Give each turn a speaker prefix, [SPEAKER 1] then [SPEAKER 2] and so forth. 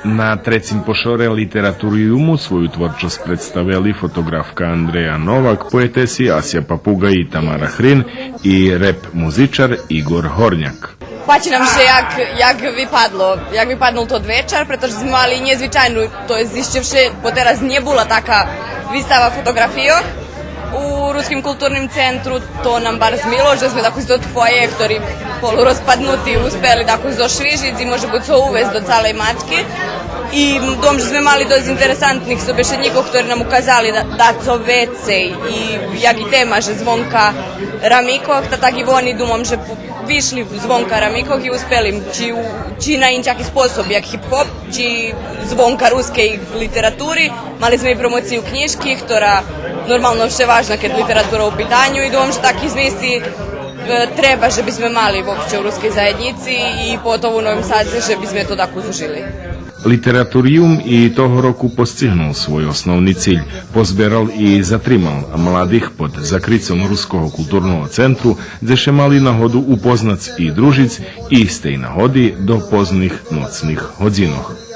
[SPEAKER 1] Na trecim pošore literaturijumu svoju tvorčost predstavili fotografka Andreja Novak, poetesi Asja Papugaj i Tamara Hrin i rep muzičar Igor Hornjak.
[SPEAKER 2] Починам ще як випаднув тот вечір, protože smo mali незвичайну, то есть іще потераз не була така вистава фотографijah u Ruskim kulturnim centru. To nam bar zmilo, že sme tako izdot foje, ktorý polurozpadnuti uspeli tako zošvižiť i može buď so uvez do celej mačke. I dom, že sme mali dość interesantnih sobešednikov, ktorí nam ukazali da co vecej i jak i tema, že zvonka ramikov, tak i oni dumom, že vyšli zvonka ramikov i uspeli či na inčaki sposob, jak hip-hop, či zvonka ruskej literaturi. Mali sme i promociju knjižki, ktorá normalno vše važna kad literatura u pitanju i dom, že tak izvesti treba, že bi sme mali uopće u ruskej zajednici i potom u Novom Sadu, že bi sme to tako zužili.
[SPEAKER 1] Literaturijum i toho roku postignul svoj osnovni cilj. Pozberal i zatrimal mladih pod zakricom Ruskog kulturnog centru, gdje še mali nahodu upoznac i družic i ste i nahodi do poznih nocnih hodzinoh.